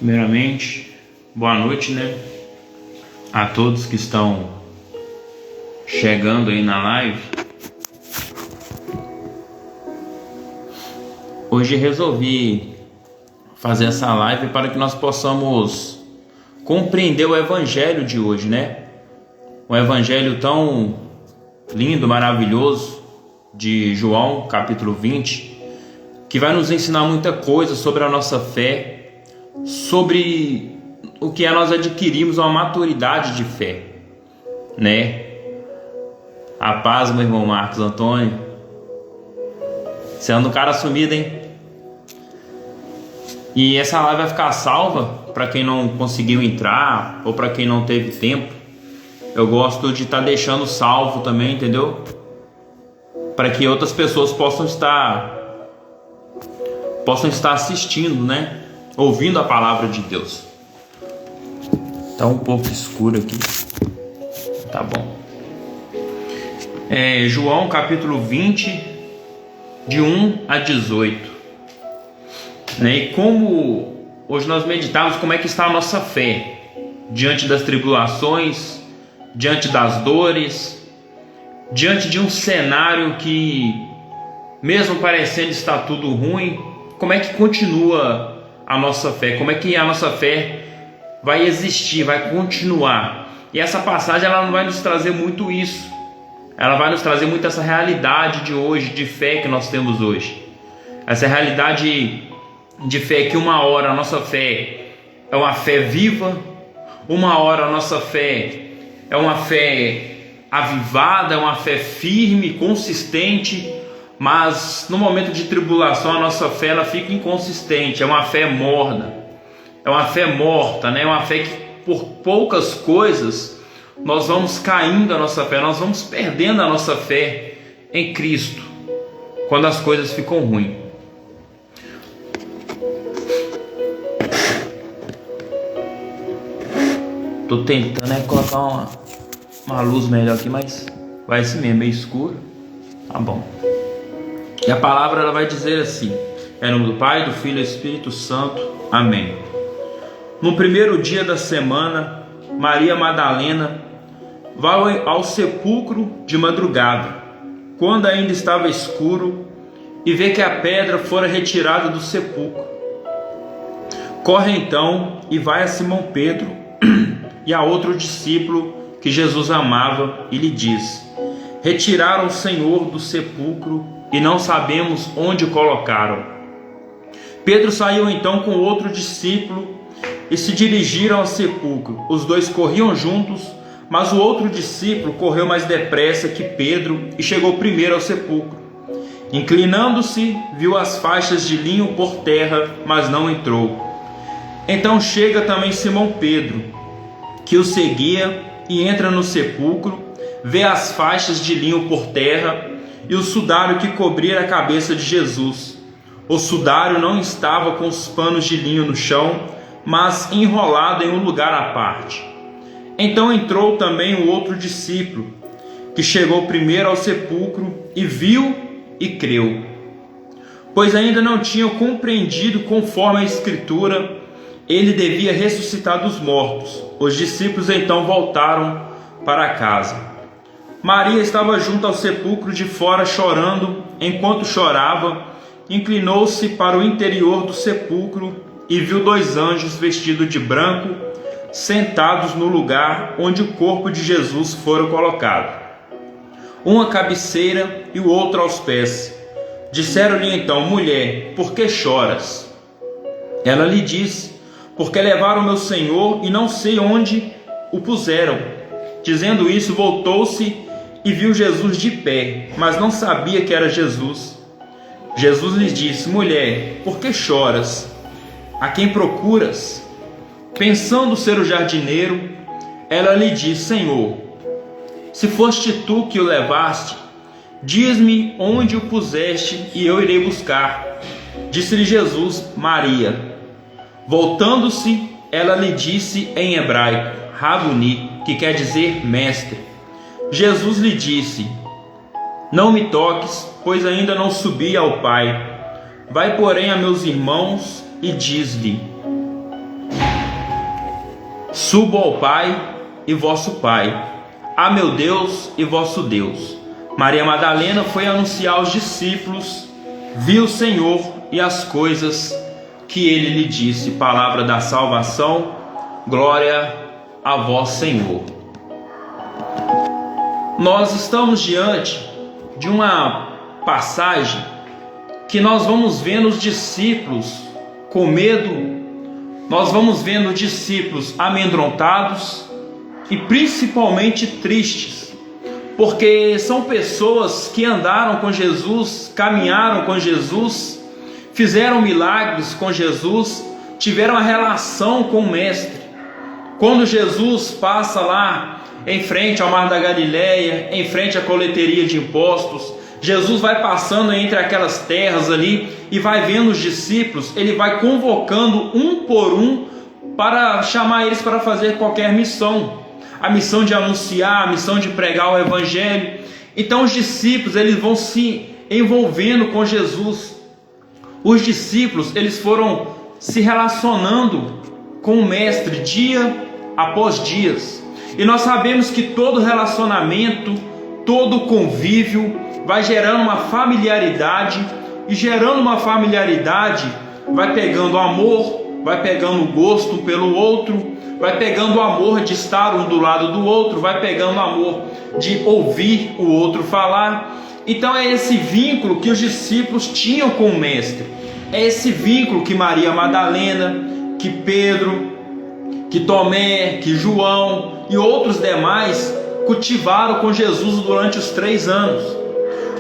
Primeiramente, boa noite, a todos que estão chegando aí na live. Hoje resolvi fazer essa live para que nós possamos compreender o evangelho de hoje, Um evangelho tão lindo, maravilhoso de João, capítulo 20, que vai nos ensinar muita coisa sobre a nossa fé, sobre o que é nós adquirimos uma maturidade de fé, A paz, meu irmão Marcos Antônio. Você anda um cara sumido, hein? E essa live vai ficar salva para quem não conseguiu entrar ou para quem não teve tempo. Eu gosto de estar deixando salvo também, entendeu? Para que outras pessoas possam estar assistindo, ouvindo a palavra de Deus. Tá um pouco escuro aqui. Tá bom. João capítulo 20, de 1 a 18. E como hoje nós meditamos como é que está a nossa fé diante das tribulações, diante das dores, diante de um cenário que, mesmo parecendo estar tudo ruim, como é que continua a nossa fé? Como é que a nossa fé vai existir, vai continuar? E essa passagem ela não vai nos trazer muito isso. Ela vai nos trazer muito essa realidade de hoje, de fé que nós temos hoje. Essa realidade de fé que uma hora a nossa fé é uma fé viva, uma hora a nossa fé é uma fé avivada, é uma fé firme, consistente, mas no momento de tribulação a nossa fé ela fica inconsistente, é uma fé morna, é uma fé morta, É uma fé que por poucas coisas nós vamos caindo a nossa fé, nós vamos perdendo a nossa fé em Cristo, quando as coisas ficam ruins. Tô tentando colocar uma luz melhor aqui, mas vai assim mesmo, meio escuro. Tá bom. E a palavra ela vai dizer assim: em nome do Pai, do Filho e do Espírito Santo. Amém. No primeiro dia da semana, Maria Madalena vai ao sepulcro de madrugada, quando ainda estava escuro, e vê que a pedra fora retirada do sepulcro. Corre então e vai a Simão Pedro e a outro discípulo que Jesus amava e lhe diz: retiraram o Senhor do sepulcro e não sabemos onde o colocaram. Pedro saiu então com outro discípulo e se dirigiram ao sepulcro. Os dois corriam juntos, mas o outro discípulo correu mais depressa que Pedro e chegou primeiro ao sepulcro. Inclinando-se, viu as faixas de linho por terra, mas não entrou. Então chega também Simão Pedro, que o seguia, e entra no sepulcro, vê as faixas de linho por terra e o sudário que cobria a cabeça de Jesus. O sudário não estava com os panos de linho no chão, mas enrolado em um lugar à parte. Então entrou também o outro discípulo, que chegou primeiro ao sepulcro e viu e creu, pois ainda não tinham compreendido conforme a Escritura, ele devia ressuscitar dos mortos. Os discípulos então voltaram para casa. Maria estava junto ao sepulcro de fora chorando. Enquanto chorava, inclinou-se para o interior do sepulcro e viu dois anjos vestidos de branco, sentados no lugar onde o corpo de Jesus fora colocado, um à cabeceira e o outro aos pés. Disseram-lhe então: mulher, por que choras? Ela lhe disse: porque levaram meu Senhor e não sei onde o puseram. Dizendo isso, voltou-se e viu Jesus de pé, mas não sabia que era Jesus. Jesus lhe disse: mulher, por que choras? A quem procuras? Pensando ser o jardineiro, ela lhe disse: Senhor, se foste tu que o levaste, diz-me onde o puseste e eu irei buscar. Disse-lhe Jesus: Maria. Voltando-se, ela lhe disse em hebraico, Rabuni, que quer dizer mestre. Jesus lhe disse: não me toques, pois ainda não subi ao Pai. Vai, porém, a meus irmãos e diz-lhe: Subo ao Pai e vosso Pai, a meu Deus e vosso Deus. Maria Madalena foi anunciar aos discípulos, viu o Senhor e as coisas que ele lhe disse. Palavra da salvação, glória a vós, Senhor. Nós estamos diante de uma passagem que nós vamos vendo os discípulos com medo, nós vamos vendo discípulos amedrontados e principalmente tristes, porque são pessoas que andaram com Jesus, caminharam com Jesus, fizeram milagres com Jesus, tiveram a relação com o Mestre. Quando Jesus passa lá em frente ao Mar da Galileia, em frente à coleteria de impostos, Jesus vai passando entre aquelas terras ali e vai vendo os discípulos, ele vai convocando um por um para chamar eles para fazer qualquer missão. A missão de anunciar, a missão de pregar o Evangelho. Então os discípulos, eles vão se envolvendo com Jesus. Os discípulos, eles foram se relacionando com o Mestre dia após dias. E nós sabemos que todo relacionamento, todo convívio vai gerando uma familiaridade, e gerando uma familiaridade vai pegando amor, vai pegando gosto pelo outro, vai pegando o amor de estar um do lado do outro, vai pegando o amor de ouvir o outro falar. Então é esse vínculo que os discípulos tinham com o Mestre. É esse vínculo que Maria Madalena, que Pedro, que Tomé, que João e outros demais cultivaram com Jesus durante os 3 anos.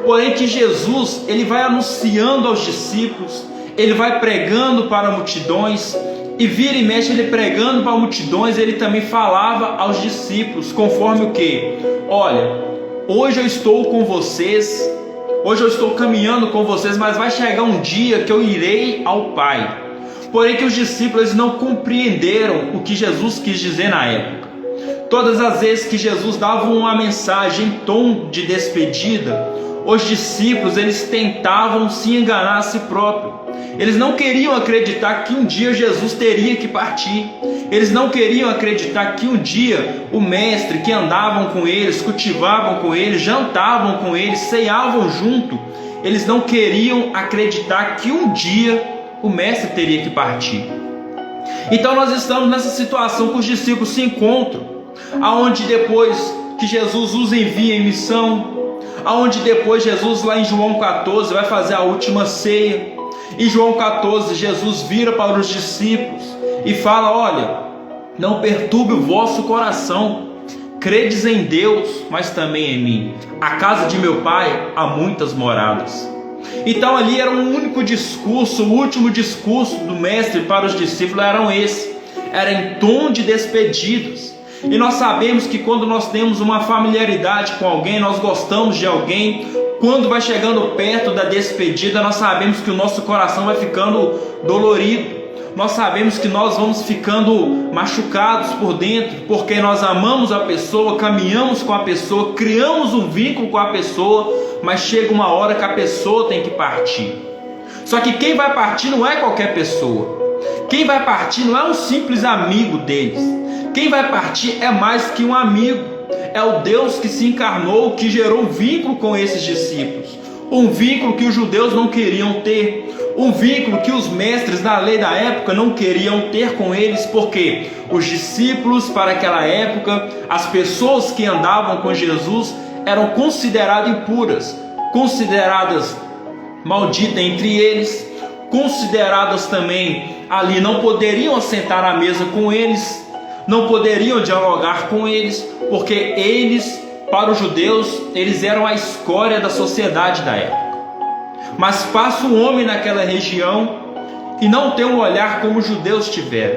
Porém que Jesus, ele vai anunciando aos discípulos, ele vai pregando para multidões, e vira e mexe ele pregando para multidões, ele também falava aos discípulos, conforme o que? Olha, hoje eu estou com vocês, hoje eu estou caminhando com vocês, mas vai chegar um dia que eu irei ao Pai. Porém que os discípulos não compreenderam o que Jesus quis dizer na época. Todas as vezes que Jesus dava uma mensagem em tom de despedida, os discípulos, eles tentavam se enganar a si próprios. Eles não queriam acreditar que um dia Jesus teria que partir. Eles não queriam acreditar que um dia o Mestre, que andavam com eles, cultivavam com eles, jantavam com eles, ceiavam junto, eles não queriam acreditar que um dia o Mestre teria que partir. Então nós estamos nessa situação que os discípulos se encontram, aonde depois que Jesus os envia em missão, aonde depois Jesus lá em João 14 vai fazer a última ceia. Em João 14 Jesus vira para os discípulos e fala: olha, não perturbe o vosso coração, credes em Deus, mas também em mim. A casa de meu Pai há muitas moradas. Então ali era um único discurso, o último discurso do Mestre para os discípulos era em tom de despedidas. E nós sabemos que quando nós temos uma familiaridade com alguém, nós gostamos de alguém, quando vai chegando perto da despedida, nós sabemos que o nosso coração vai ficando dolorido. Nós sabemos que nós vamos ficando machucados por dentro, porque nós amamos a pessoa, caminhamos com a pessoa, criamos um vínculo com a pessoa, mas chega uma hora que a pessoa tem que partir. Só que quem vai partir não é qualquer pessoa. Quem vai partir não é um simples amigo deles. Quem vai partir é mais que um amigo. É o Deus que se encarnou, que gerou um vínculo com esses discípulos. Um vínculo que os judeus não queriam ter. Um vínculo que os mestres da lei da época não queriam ter com eles. Porque os discípulos, para aquela época, as pessoas que andavam com Jesus, eram consideradas impuras, consideradas malditas entre eles, consideradas também ali, não poderiam assentar à mesa com eles, não poderiam dialogar com eles, porque eles, para os judeus, eles eram a escória da sociedade da época. Mas passa um homem naquela região e não tem um olhar como os judeus tiveram.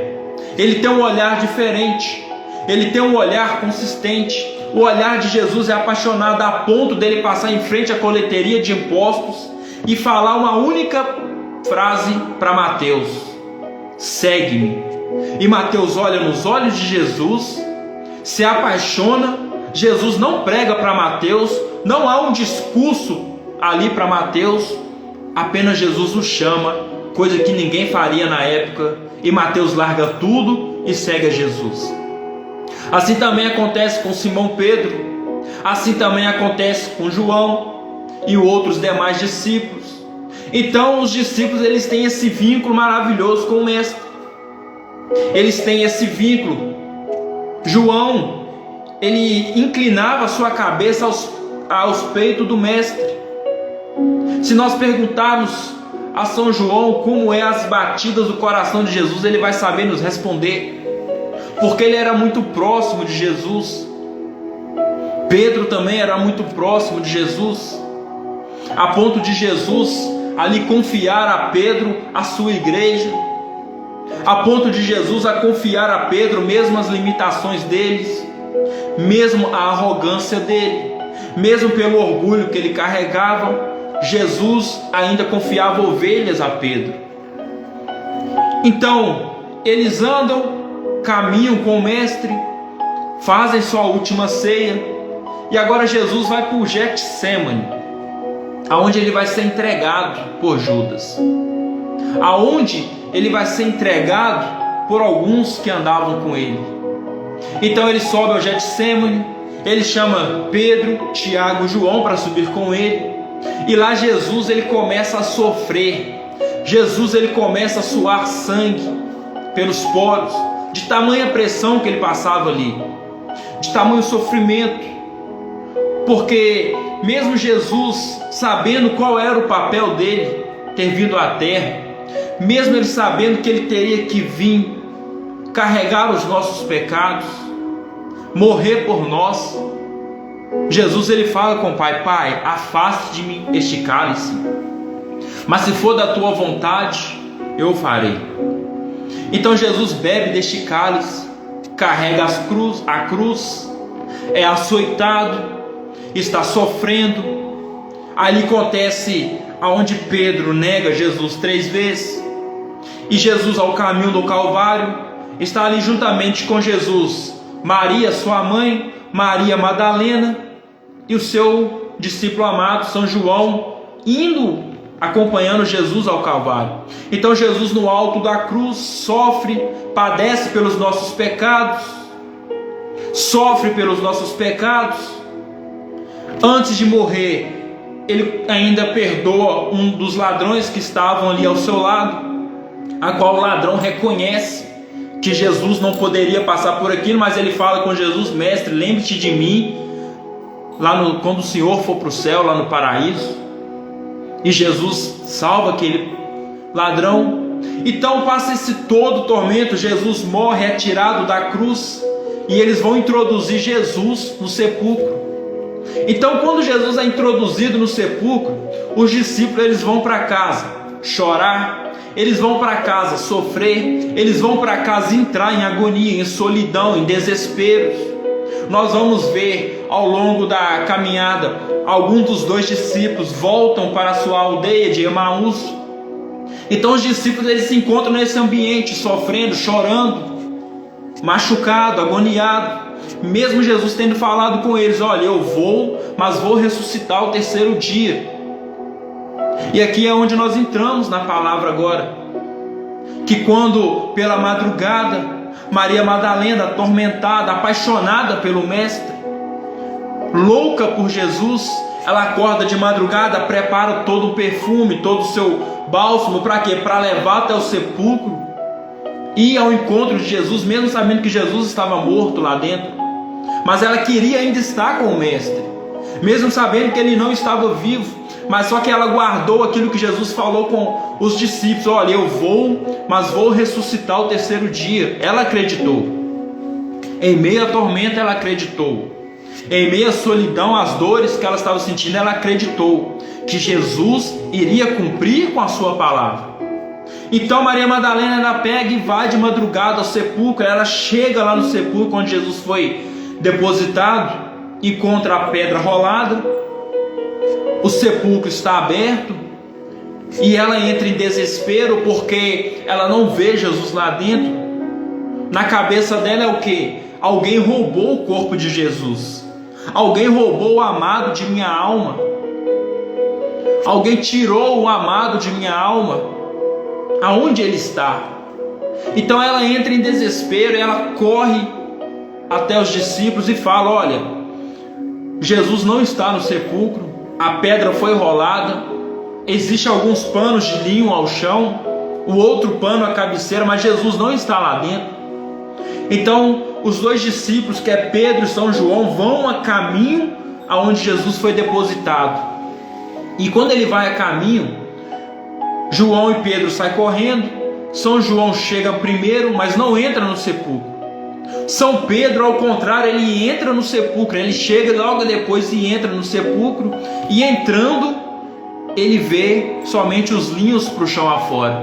Ele tem um olhar diferente, ele tem um olhar consistente. O olhar de Jesus é apaixonado a ponto dele passar em frente à coleteria de impostos e falar uma única frase para Mateus: segue-me. E Mateus olha nos olhos de Jesus, se apaixona. Jesus não prega para Mateus, não há um discurso ali para Mateus, apenas Jesus o chama, coisa que ninguém faria na época, e Mateus larga tudo e segue a Jesus. Assim também acontece com Simão Pedro, assim também acontece com João e outros demais discípulos. Então os discípulos, eles têm esse vínculo maravilhoso com o Mestre. Eles têm esse vínculo. João, ele inclinava sua cabeça aos peitos do Mestre. Se nós perguntarmos a São João como é as batidas do coração de Jesus, ele vai saber nos responder, porque ele era muito próximo de Jesus. Pedro também era muito próximo de Jesus, a ponto de Jesus ali confiar a Pedro a sua igreja, a ponto de Jesus a confiar a Pedro mesmo as limitações deles, mesmo a arrogância dele, mesmo pelo orgulho que ele carregava. Jesus ainda confiava ovelhas a Pedro. Então eles andam, caminham com o Mestre, fazem sua última ceia, e agora Jesus vai para o Getsêmani, aonde ele vai ser entregado por Judas, aonde ele vai ser entregado por alguns que andavam com ele. Então ele sobe ao Getsêmani, ele chama Pedro, Tiago e João para subir com ele, e lá Jesus, ele começa a sofrer. Jesus, ele começa a suar sangue pelos poros, de tamanha pressão que ele passava ali, de tamanho sofrimento, porque mesmo Jesus sabendo qual era o papel dele ter vindo à terra, mesmo ele sabendo que ele teria que vir carregar os nossos pecados, morrer por nós, Jesus, ele fala com o Pai: Pai, afaste de mim este cálice, mas se for da tua vontade, eu o farei. Então Jesus bebe deste cálice, carrega a cruz, é açoitado, está sofrendo. Ali acontece aonde Pedro nega Jesus 3 vezes, e Jesus, ao caminho do Calvário, está ali juntamente com Jesus Maria, sua mãe, Maria Madalena e o seu discípulo amado São João, indo acompanhando Jesus ao Calvário. Então Jesus, no alto da cruz, sofre, padece pelos nossos pecados, Antes de morrer, ele ainda perdoa um dos ladrões que estavam ali ao seu lado, a qual o ladrão reconhece que Jesus não poderia passar por aquilo, mas ele fala com Jesus: Mestre, lembre-te de mim quando o Senhor for para o céu, lá no paraíso. E Jesus salva aquele ladrão. Então passa esse todo tormento, Jesus morre, é tirado da cruz, e eles vão introduzir Jesus no sepulcro. Então quando Jesus é introduzido no sepulcro, os discípulos, eles vão para casa chorar, eles vão para casa sofrer, eles vão para casa entrar em agonia, em solidão, em desespero. Nós vamos ver ao longo da caminhada, alguns dos 2 discípulos voltam para a sua aldeia de Emaús. Então os discípulos, eles se encontram nesse ambiente, sofrendo, chorando, machucado, agoniado, mesmo Jesus tendo falado com eles: olha, eu vou, mas vou ressuscitar ao 3º dia. E aqui é onde nós entramos na palavra agora, que quando pela madrugada Maria Madalena, atormentada, apaixonada pelo Mestre, louca por Jesus, ela acorda de madrugada, prepara todo o perfume, todo o seu bálsamo, para quê? Para levar até o sepulcro, ir ao encontro de Jesus, mesmo sabendo que Jesus estava morto lá dentro. Mas ela queria ainda estar com o Mestre, mesmo sabendo que ele não estava vivo. Mas só que ela guardou aquilo que Jesus falou com os discípulos: olha, eu vou, mas vou ressuscitar ao 3º dia. Ela acreditou. Em meio à tormenta, ela acreditou. Em meio à solidão, às dores que ela estava sentindo, ela acreditou que Jesus iria cumprir com a sua palavra. Então Maria Madalena, ela pega e vai de madrugada ao sepulcro. Ela chega lá no sepulcro onde Jesus foi depositado, encontra a pedra rolada, o sepulcro está aberto, e ela entra em desespero porque ela não vê Jesus lá dentro. Na cabeça dela é o que? Alguém roubou o corpo de Jesus, alguém roubou o amado de minha alma, alguém tirou o amado de minha alma. Aonde ele está? Então ela entra em desespero, ela corre até os discípulos e fala: olha, Jesus não está no sepulcro, a pedra foi rolada, existem alguns panos de linho ao chão, o outro pano à cabeceira, mas Jesus não está lá dentro. Então os dois discípulos, que é Pedro e São João, vão a caminho aonde Jesus foi depositado. E quando ele vai a caminho, João e Pedro saem correndo. São João chega primeiro, mas não entra no sepulcro. São Pedro, ao contrário, ele entra no sepulcro. Ele chega logo depois e entra no sepulcro. E entrando, ele vê somente os linhos para o chão afora.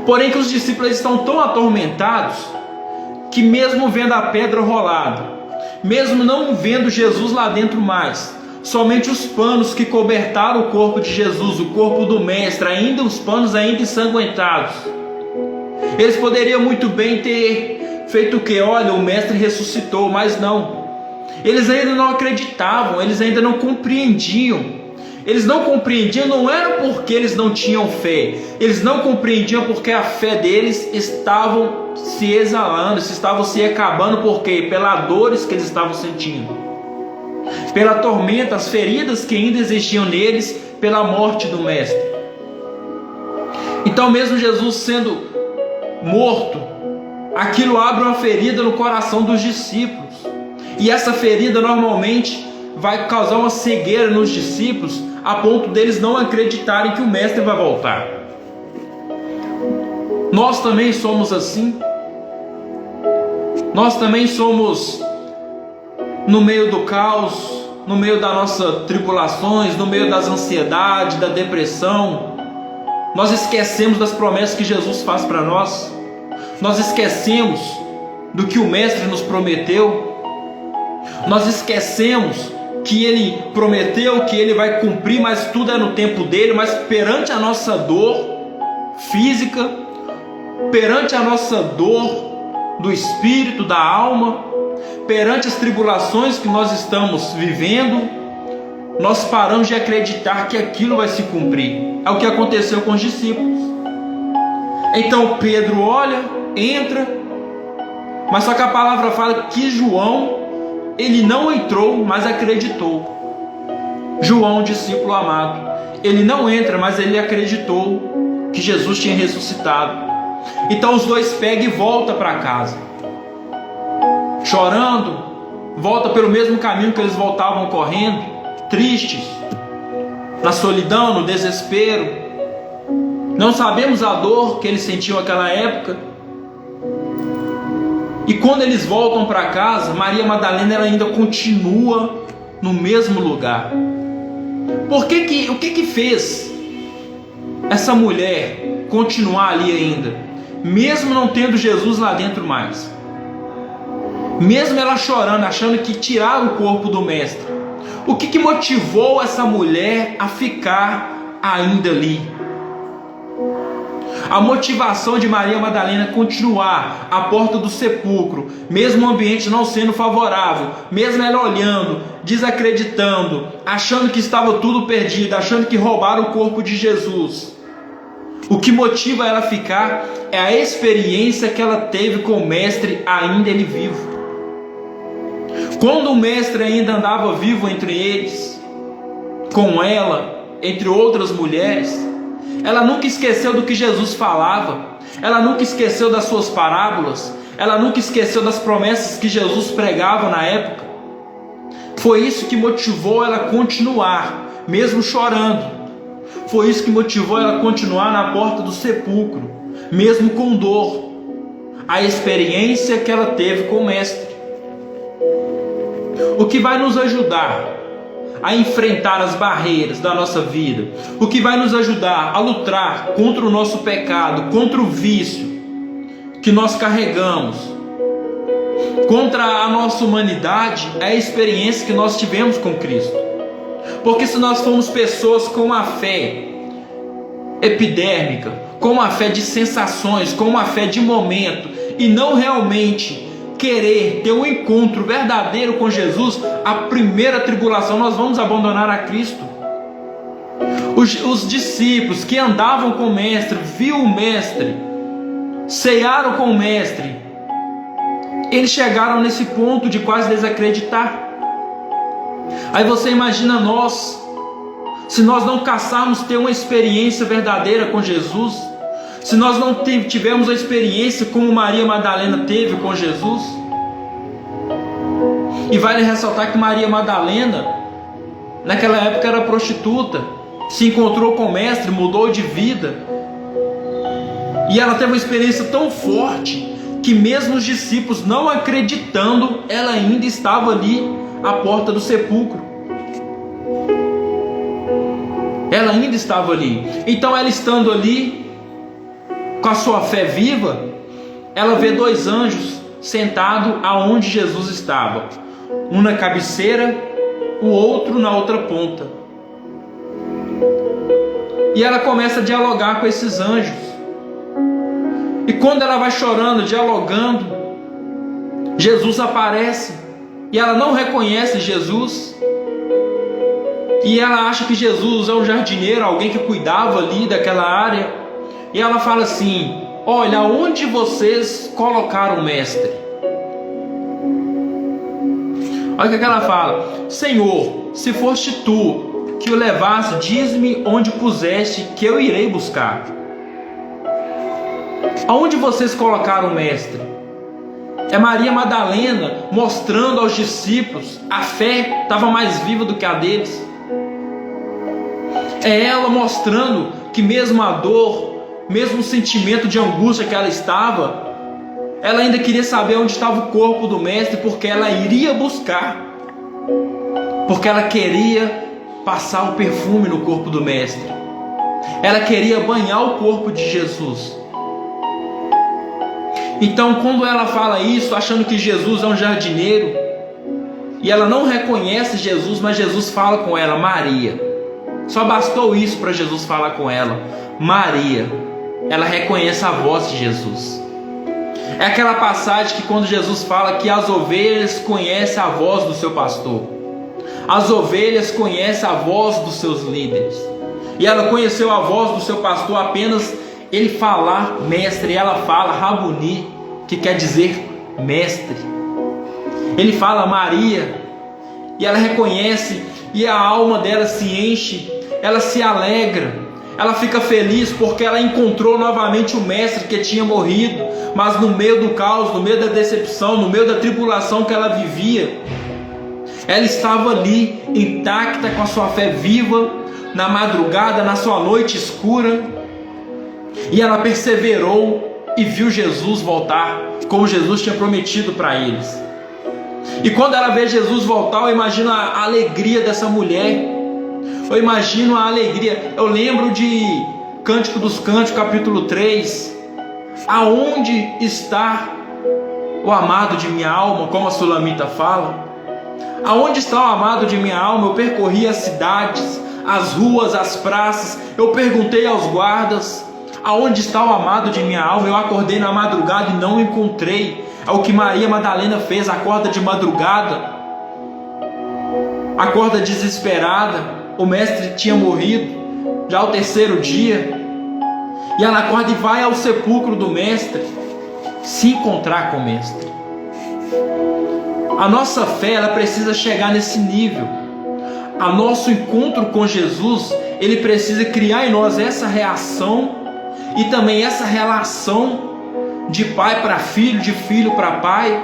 Porém que os discípulos estão tão atormentados que, mesmo vendo a pedra rolada, mesmo não vendo Jesus lá dentro mais, somente os panos que cobertaram o corpo de Jesus, o corpo do mestre, ainda os panos ainda ensanguentados, eles poderiam muito bem ter feito o que? Olha, o mestre ressuscitou, mas não. Eles ainda não acreditavam, eles ainda não compreendiam. Eles não compreendiam, não era porque eles não tinham fé, eles não compreendiam porque a fé deles estavam se exalando, estavam se acabando. Por quê? Pelas dores que eles estavam sentindo, pela tormenta, as feridas que ainda existiam neles, pela morte do mestre. Então, mesmo Jesus sendo morto, aquilo abre uma ferida no coração dos discípulos, e essa ferida normalmente vai causar uma cegueira nos discípulos, a ponto deles não acreditarem que o mestre vai voltar. Nós também somos assim. Nós também somos, no meio do caos, no meio das nossas tribulações, no meio das ansiedades, da depressão, nós esquecemos das promessas que Jesus faz para nós. Nós esquecemos do que o mestre nos prometeu. Nós esquecemos que ele prometeu, que ele vai cumprir, mas tudo é no tempo dele. Mas perante a nossa dor física, perante a nossa dor do espírito, da alma, perante as tribulações que nós estamos vivendo, nós paramos de acreditar que aquilo vai se cumprir. É o que aconteceu com os discípulos. Então Pedro olha, entra, mas só que a palavra fala que João, ele não entrou, mas acreditou. João, discípulo amado, ele não entra, mas ele acreditou que Jesus tinha ressuscitado. Então os dois pegam e voltam para casa, chorando, volta pelo mesmo caminho que eles voltavam correndo, tristes, na solidão, no desespero. Não sabemos a dor que eles sentiam naquela época. E quando eles voltam para casa, Maria Madalena ela ainda continua no mesmo lugar. O que fez essa mulher continuar ali ainda, mesmo não tendo Jesus lá dentro mais? Mesmo ela chorando, achando que tiraram o corpo do mestre. O que motivou essa mulher a ficar ainda ali? A motivação de Maria Madalena continuar à porta do sepulcro, mesmo o ambiente não sendo favorável, mesmo ela olhando, desacreditando, achando que estava tudo perdido, achando que roubaram o corpo de Jesus. O que motiva ela a ficar é a experiência que ela teve com o mestre ainda ele vivo. Quando o mestre ainda andava vivo entre eles, com ela, entre outras mulheres, ela nunca esqueceu do que Jesus falava, ela nunca esqueceu das suas parábolas, ela nunca esqueceu das promessas que Jesus pregava na época. Foi isso que motivou ela a continuar, mesmo chorando. Foi isso que motivou ela a continuar na porta do sepulcro, mesmo com dor. A experiência que ela teve com o mestre. O que vai nos ajudar a enfrentar as barreiras da nossa vida, o que vai nos ajudar a lutar contra o nosso pecado, contra o vício que nós carregamos, contra a nossa humanidade, é a experiência que nós tivemos com Cristo. Porque se nós formos pessoas com uma fé epidérmica, com uma fé de sensações, com uma fé de momento, e não realmente querer ter um encontro verdadeiro com Jesus, a primeira tribulação nós vamos abandonar a Cristo. Os discípulos que andavam com o mestre, viu o mestre, cearam com o mestre, Eles chegaram nesse ponto de quase desacreditar. Aí você imagina nós, se nós não caçarmos ter uma experiência verdadeira com Jesus, se nós não tivermos a experiência como Maria Madalena teve com Jesus. E vale ressaltar que Maria Madalena, naquela época era prostituta, se encontrou com o Mestre, mudou de vida, e ela teve uma experiência tão forte, que mesmo os discípulos não acreditando, ela ainda estava ali à porta do sepulcro. Ela ainda estava ali. Então ela estando ali, com a sua fé viva, ela vê 2 anjos sentados aonde Jesus estava. Um na cabeceira, o outro na outra ponta. E ela começa a dialogar com esses anjos. E quando ela vai chorando, dialogando, Jesus aparece. E ela não reconhece Jesus. E ela acha que Jesus é um jardineiro, alguém que cuidava ali daquela área. E ela fala assim: olha, onde vocês colocaram o Mestre? Olha o que ela fala: Senhor, se foste tu que o levaste, diz-me onde puseste, que eu irei buscar. Aonde vocês colocaram o Mestre? É Maria Madalena mostrando aos discípulos a fé estava mais viva do que a deles. É ela mostrando que mesmo a dor, mesmo o sentimento de angústia que ela estava, ela ainda queria saber onde estava o corpo do Mestre, porque ela iria buscar, porque ela queria passar o perfume no corpo do Mestre, ela queria banhar o corpo de Jesus. Então quando ela fala isso, achando que Jesus é um jardineiro, e ela não reconhece Jesus, mas Jesus fala com ela: Maria. Só bastou isso para Jesus falar com ela: Maria. Ela reconhece a voz de Jesus. É aquela passagem que quando Jesus fala que as ovelhas conhecem a voz do seu pastor, as ovelhas conhecem a voz dos seus líderes. E ela conheceu a voz do seu pastor apenas ele falar mestre. E ela fala Rabuni, que quer dizer mestre. Ele fala Maria, e ela reconhece, e a alma dela se enche, ela se alegra, ela fica feliz porque ela encontrou novamente o Mestre que tinha morrido, mas no meio do caos, no meio da decepção, no meio da tribulação que ela vivia, ela estava ali intacta, com a sua fé viva, na madrugada, na sua noite escura, e ela perseverou e viu Jesus voltar, como Jesus tinha prometido para eles. E quando ela vê Jesus voltar, eu imagino a alegria dessa mulher. Eu imagino a alegria. Eu lembro de Cântico dos Cânticos, capítulo 3. Aonde está o amado de minha alma, como a Sulamita fala? Aonde está o amado de minha alma? Eu percorri as cidades, as ruas, as praças. Eu perguntei aos guardas: aonde está o amado de minha alma? Eu acordei na madrugada e não encontrei. É o que Maria Madalena fez, acorda de madrugada, acorda desesperada. O Mestre tinha morrido, já ao 3º dia, e ela acorda e vai ao sepulcro do Mestre, se encontrar com o Mestre. A nossa fé, ela precisa chegar nesse nível. A nosso encontro com Jesus, ele precisa criar em nós essa reação, e também essa relação de pai para filho, de filho para pai,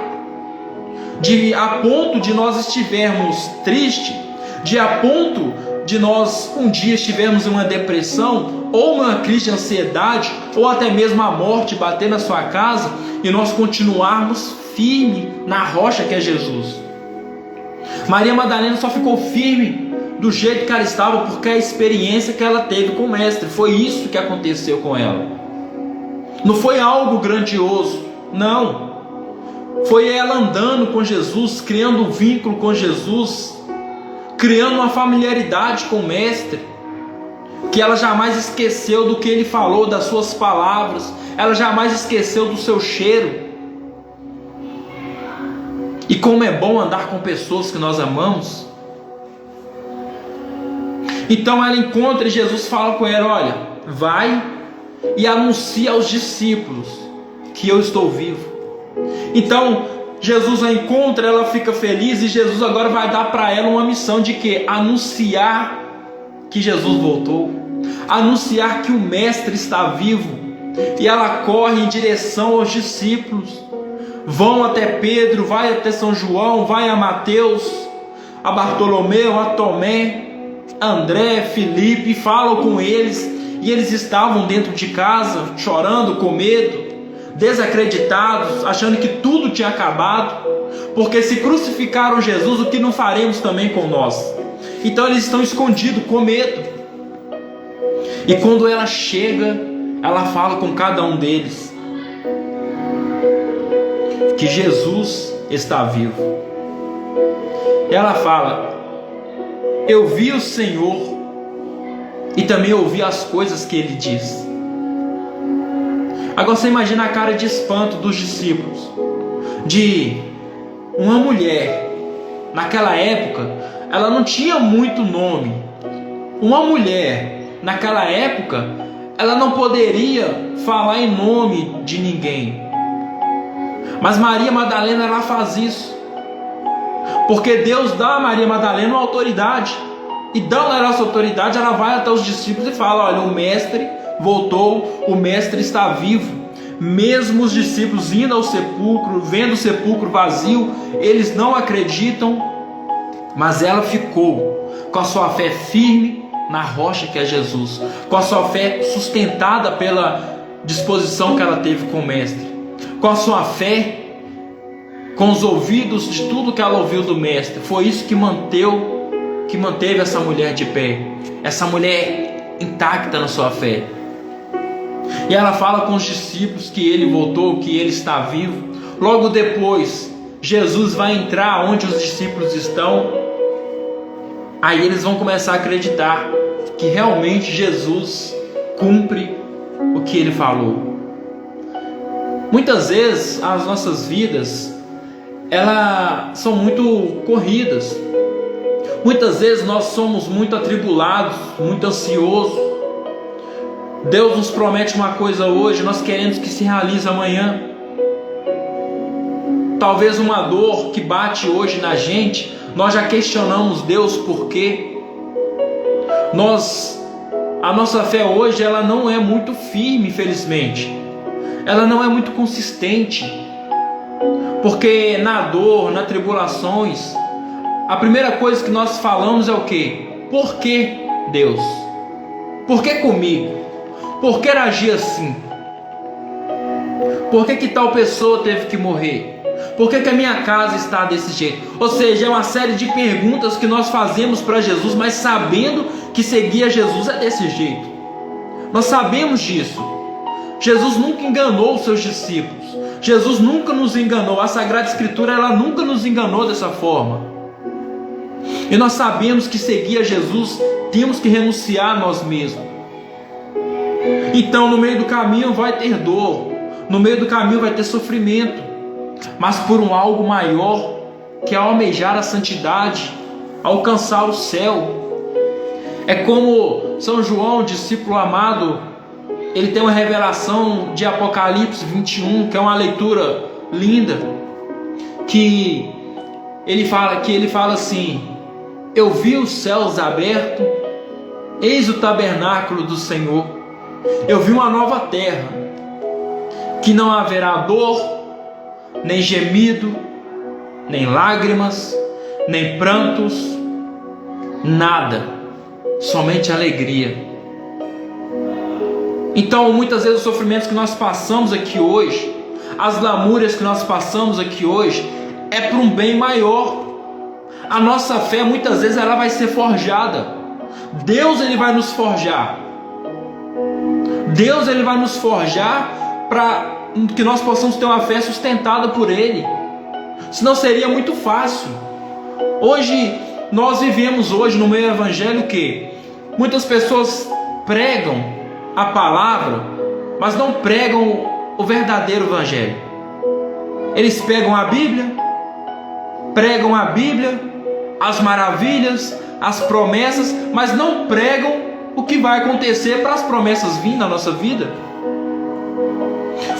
a ponto de nós estivermos tristes, a ponto de nós um dia estivermos em uma depressão, ou uma crise de ansiedade, ou até mesmo a morte bater na sua casa, e nós continuarmos firme na rocha que é Jesus. Maria Madalena só ficou firme do jeito que ela estava, porque a experiência que ela teve com o Mestre, foi isso que aconteceu com ela. Não foi algo grandioso, não. Foi ela andando com Jesus, criando um vínculo com Jesus, criando uma familiaridade com o Mestre, que ela jamais esqueceu do que ele falou, das suas palavras, ela jamais esqueceu do seu cheiro. E como é bom andar com pessoas que nós amamos. Então ela encontra e Jesus fala com ela: olha, vai e anuncia aos discípulos que eu estou vivo. Então Jesus a encontra, ela fica feliz, e Jesus agora vai dar para ela uma missão de quê? Anunciar que Jesus voltou, anunciar que o Mestre está vivo. E ela corre em direção aos discípulos, vão até Pedro, vai até São João, vai a Mateus, a Bartolomeu, a Tomé, a André, Filipe, falam com eles, e eles estavam dentro de casa, chorando, com medo, desacreditados, achando que tudo tinha acabado, porque se crucificaram Jesus, o que não faremos também com nós? Então eles estão escondidos, com medo. E quando ela chega, ela fala com cada um deles que Jesus está vivo. E ela fala: eu vi o Senhor e também ouvi as coisas que Ele diz. Agora você imagina a cara de espanto dos discípulos, de uma mulher. Naquela época, ela não tinha muito nome. Uma mulher, naquela época, ela não poderia falar em nome de ninguém. Mas Maria Madalena, ela faz isso, porque Deus dá a Maria Madalena uma autoridade. E dando ela essa autoridade, ela vai até os discípulos e fala: olha, o Mestre voltou, o Mestre está vivo. Mesmo os discípulos indo ao sepulcro, vendo o sepulcro vazio, eles não acreditam, mas ela ficou com a sua fé firme na rocha que é Jesus, com a sua fé sustentada pela disposição que ela teve com o Mestre, com a sua fé, com os ouvidos de tudo que ela ouviu do Mestre. Foi isso que manteve essa mulher de pé, essa mulher intacta na sua fé. E ela fala com os discípulos que Ele voltou, que Ele está vivo. Logo depois, Jesus vai entrar onde os discípulos estão. Aí eles vão começar a acreditar que realmente Jesus cumpre o que Ele falou. Muitas vezes as nossas vidas, elas são muito corridas. Muitas vezes nós somos muito atribulados, muito ansiosos. Deus nos promete uma coisa hoje, nós queremos que se realize amanhã. Talvez uma dor que bate hoje na gente, nós já questionamos Deus por quê. A nossa fé hoje, ela não é muito firme, infelizmente. Ela não é muito consistente. Porque na dor, nas tribulações, a primeira coisa que nós falamos é o quê? Por que Deus? Por que comigo? Por que agir assim? Por que tal pessoa teve que morrer? Por que a minha casa está desse jeito? Ou seja, é uma série de perguntas que nós fazemos para Jesus, mas sabendo que seguir a Jesus é desse jeito. Nós sabemos disso. Jesus nunca enganou os seus discípulos. Jesus nunca nos enganou. A Sagrada Escritura, ela nunca nos enganou dessa forma. E nós sabemos que seguir a Jesus, temos que renunciar a nós mesmos. Então no meio do caminho vai ter dor, no meio do caminho vai ter sofrimento, mas por um algo maior, que é almejar a santidade, alcançar o céu. É como São João, discípulo amado, ele tem uma revelação de Apocalipse 21, que é uma leitura linda, que ele fala assim: eu vi os céus abertos, eis o tabernáculo do Senhor. Eu vi uma nova terra, que não haverá dor, nem gemido, nem lágrimas, nem prantos, nada, somente alegria. Então muitas vezes os sofrimentos que nós passamos aqui hoje, as lamúrias que nós passamos aqui hoje, é para um bem maior. A nossa fé muitas vezes ela vai ser forjada. Deus, ele vai nos forjar. Deus, ele vai nos forjar para que nós possamos ter uma fé sustentada por Ele. Senão seria muito fácil. Hoje, nós vivemos hoje no meio evangélico que muitas pessoas pregam a palavra, mas não pregam o verdadeiro evangelho. Eles pegam a Bíblia, pregam a Bíblia, as maravilhas, as promessas, mas não pregam o que vai acontecer para as promessas virem na nossa vida.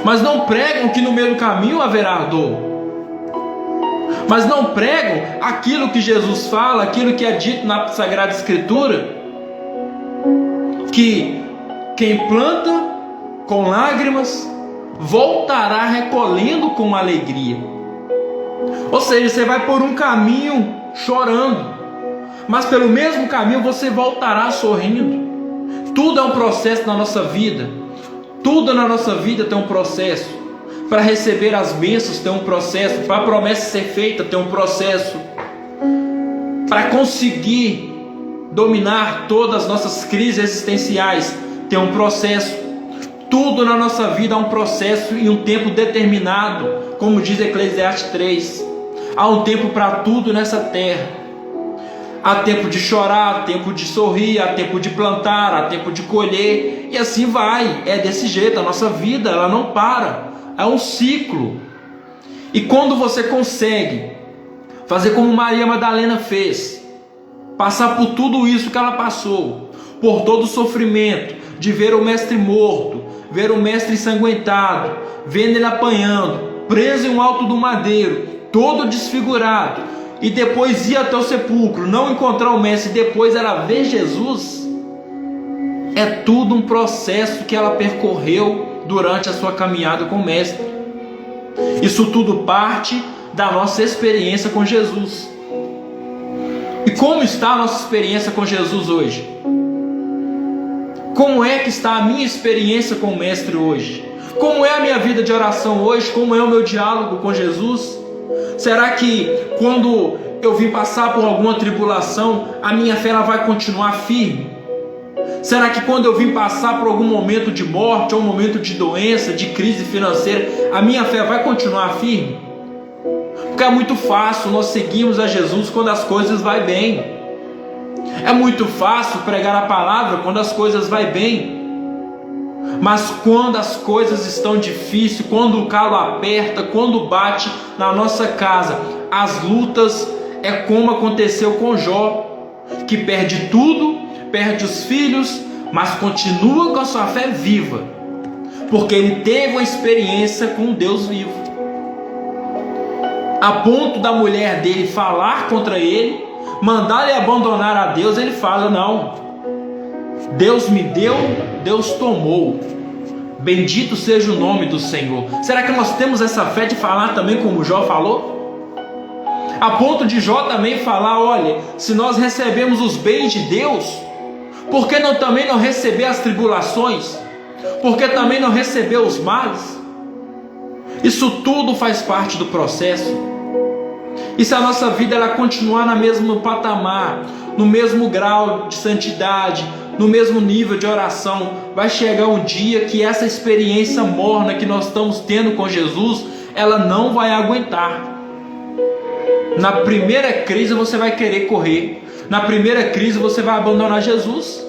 Mas não pregam que no meio do caminho haverá dor. mas não pregam aquilo que Jesus fala, aquilo que é dito na Sagrada Escritura, que quem planta com lágrimas voltará recolhendo com alegria. Ou seja, você vai por um caminho chorando, mas pelo mesmo caminho você voltará sorrindo. Tudo é um processo na nossa vida. Tudo na nossa vida tem um processo. Para receber as bênçãos tem um processo. Para a promessa ser feita tem um processo. Para conseguir dominar todas as nossas crises existenciais tem um processo. Tudo na nossa vida há um processo e um tempo determinado. Como diz Eclesiastes 3. Há um tempo para tudo nessa terra. Há tempo de chorar, há tempo de sorrir, há tempo de plantar, há tempo de colher, e assim vai. É desse jeito, a nossa vida ela não para, é um ciclo. E quando você consegue fazer como Maria Madalena fez, passar por tudo isso que ela passou, por todo o sofrimento de ver o mestre morto, ver o mestre ensanguentado, vendo ele apanhando, preso em um alto do madeiro, todo desfigurado, e depois ir até o sepulcro, não encontrar o mestre, e depois ela ver Jesus, é tudo um processo que ela percorreu durante a sua caminhada com o mestre. Isso tudo parte da nossa experiência com Jesus. E como está a nossa experiência com Jesus hoje? Como é que está a minha experiência com o mestre hoje? Como é a minha vida de oração hoje? Como é o meu diálogo com Jesus? Será que quando eu vim passar por alguma tribulação, a minha fé ela vai continuar firme? Será que quando eu vim passar por algum momento de morte, ou um momento de doença, de crise financeira, a minha fé vai continuar firme? Porque é muito fácil nós seguirmos a Jesus quando as coisas vão bem. É muito fácil pregar a palavra quando as coisas vão bem. Mas quando as coisas estão difíceis, quando o calo aperta, quando bate na nossa casa, as lutas é como aconteceu com Jó, que perde tudo, perde os filhos, mas continua com a sua fé viva, porque ele teve uma experiência com um Deus vivo. A ponto da mulher dele falar contra ele, mandar ele abandonar a Deus, ele fala: não, Deus me deu, Deus tomou. Bendito seja o nome do Senhor. Será que nós temos essa fé de falar também como Jó falou? A ponto de Jó também falar: olha, se nós recebemos os bens de Deus, por que não também não receber as tribulações? Por que também não receber os males? Isso tudo faz parte do processo. E se a nossa vida ela continuar no mesmo patamar, no mesmo grau de santidade, no mesmo nível de oração, vai chegar um dia que essa experiência morna que nós estamos tendo com Jesus, ela não vai aguentar. Na primeira crise você vai querer correr. Na primeira crise você vai abandonar Jesus.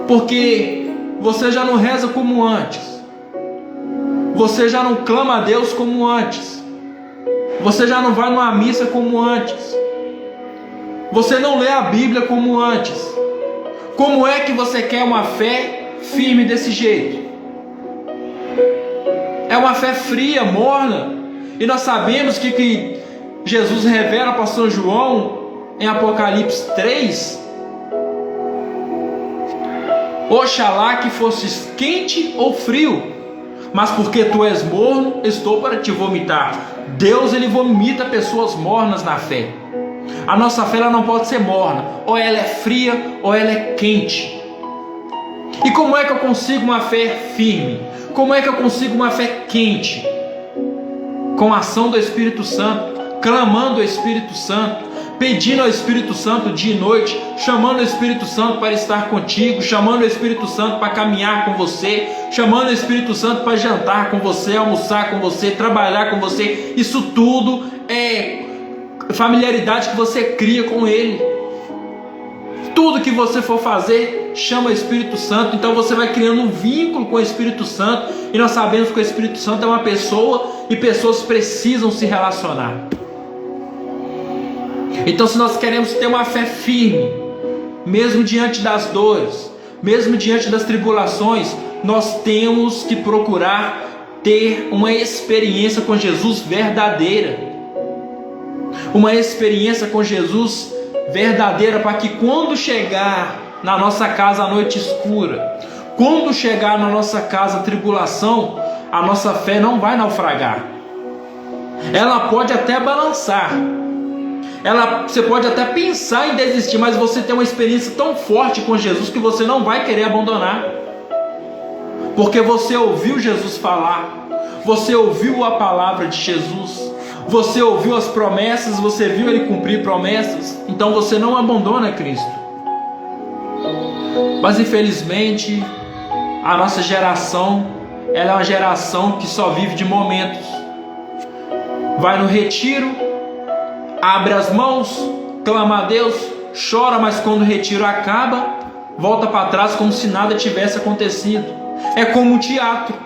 Porque você já não reza como antes. Você já não clama a Deus como antes. Você já não vai numa missa como antes. Você não lê a Bíblia como antes. Como é que você quer uma fé firme desse jeito? É uma fé fria, morna. E nós sabemos que Jesus revela para São João em Apocalipse 3: oxalá que fosses quente ou frio, mas porque tu és morno, estou para te vomitar. Deus ele vomita pessoas mornas na fé. A nossa fé ela não pode ser morna, ou ela é fria ou ela é quente. E como é que eu consigo uma fé firme? Como é que eu consigo uma fé quente? Com a ação do Espírito Santo, clamando ao Espírito Santo, pedindo ao Espírito Santo dia e noite, chamando o Espírito Santo para estar contigo, chamando o Espírito Santo para caminhar com você, chamando o Espírito Santo para jantar com você, almoçar com você, trabalhar com você. Isso tudo é familiaridade que você cria com Ele. Tudo que você for fazer, chama o Espírito Santo. Então você vai criando um vínculo com o Espírito Santo. E nós sabemos que o Espírito Santo é uma pessoa, e pessoas precisam se relacionar. Então se nós queremos ter uma fé firme, mesmo diante das dores, mesmo diante das tribulações, nós temos que procurar ter uma experiência com Jesus verdadeira. uma experiência com Jesus verdadeira, para que quando chegar na nossa casa a noite escura, quando chegar na nossa casa a tribulação, a nossa fé não vai naufragar. Ela pode até balançar, você pode até pensar em desistir, mas você tem uma experiência tão forte com Jesus que você não vai querer abandonar, porque você ouviu Jesus falar, você ouviu a palavra de Jesus, você ouviu as promessas, você viu Ele cumprir promessas, então você não abandona Cristo. Mas infelizmente a nossa geração, ela é uma geração que só vive de momentos. Vai no retiro, abre as mãos, clama a Deus, chora, mas quando o retiro acaba, volta para trás como se nada tivesse acontecido. É como um teatro,